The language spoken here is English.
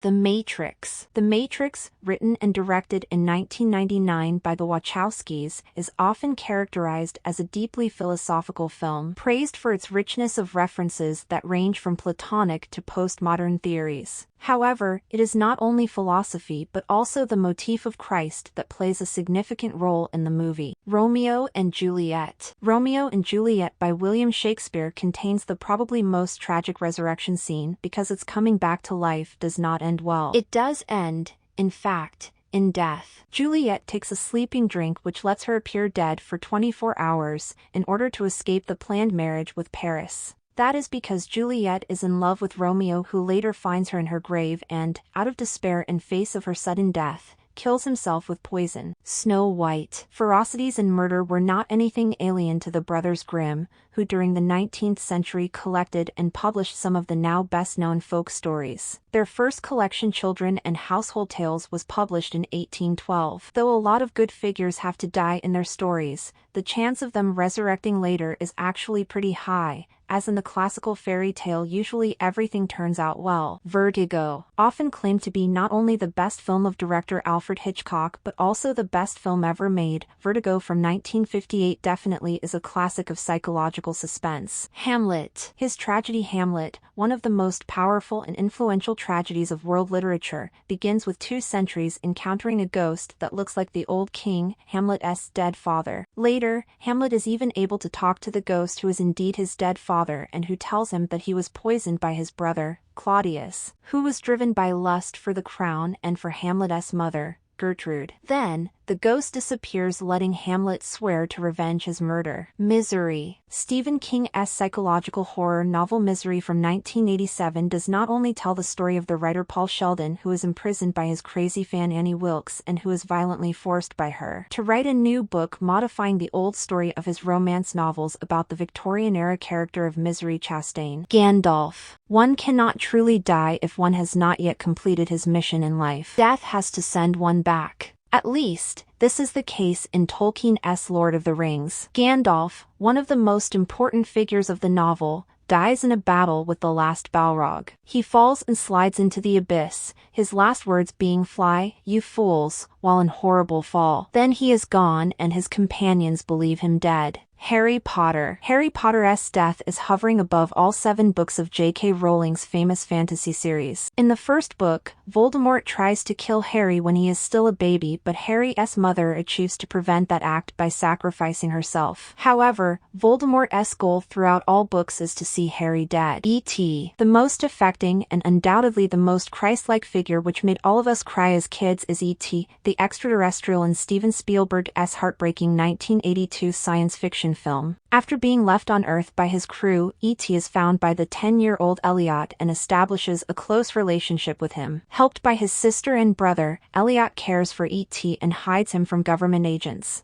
The Matrix. The Matrix, written and directed in 1999 by the Wachowskis, is often characterized as a deeply philosophical film, praised for its richness of references that range from Platonic to postmodern theories. However, it is not only philosophy but also the motif of Christ that plays a significant role in the movie. Romeo and Juliet. Romeo and Juliet by William Shakespeare contains the probably most tragic resurrection scene because its coming back to life does not end well. It does end, in fact, in death. Juliet takes a sleeping drink which lets her appear dead for 24 hours in order to escape the planned marriage with Paris. That is because Juliet is in love with Romeo, who later finds her in her grave and, out of despair in face of her sudden death, kills himself with poison. Snow White. Ferocities and murder were not anything alien to the brothers Grimm, who during the 19th century collected and published some of the now best-known folk stories. Their first collection, Children and Household Tales, was published in 1812. Though a lot of good figures have to die in their stories, the chance of them resurrecting later is actually pretty high. As in the classical fairy tale, usually everything turns out well. Vertigo. Often claimed to be not only the best film of director Alfred Hitchcock but also the best film ever made, Vertigo from 1958 definitely is a classic of psychological suspense. Hamlet. His tragedy Hamlet, one of the most powerful and influential tragedies of world literature, begins with 2 sentries encountering a ghost that looks like the old king, Hamlet's dead father. Later, Hamlet is even able to talk to the ghost, who is indeed his dead father, and who tells him that he was poisoned by his brother, Claudius, who was driven by lust for the crown and for Hamlet's mother, Gertrude. Then, the ghost disappears, letting Hamlet swear to revenge his murder. Misery. Stephen King's psychological horror novel Misery from 1987 does not only tell the story of the writer Paul Sheldon, who is imprisoned by his crazy fan Annie Wilkes and who is violently forced by her to write a new book modifying the old story of his romance novels about the Victorian-era character of Misery Chastain. Gandalf. One cannot truly die if one has not yet completed his mission in life. Death has to send one back. At least, this is the case in Tolkien's Lord of the Rings. Gandalf, one of the most important figures of the novel, dies in a battle with the last Balrog. He falls and slides into the abyss, his last words being "Fly, you fools," while in horrible fall. Then he is gone and his companions believe him dead. Harry Potter. Harry Potter's death is hovering above all 7 books of J.K. Rowling's famous fantasy series. In the first book, Voldemort tries to kill Harry when he is still a baby, but Harry's mother achieves to prevent that act by sacrificing herself. However, Voldemort's goal throughout all books is to see Harry dead. E.T. The most affecting and undoubtedly the most Christ-like figure which made all of us cry as kids is E.T., the extraterrestrial in Steven Spielberg's heartbreaking 1982 science fiction film. After being left on Earth by his crew, E.T. is found by the 10-year-old Elliot and establishes a close relationship with him. Helped by his sister and brother, Elliot cares for E.T. and hides him from government agents.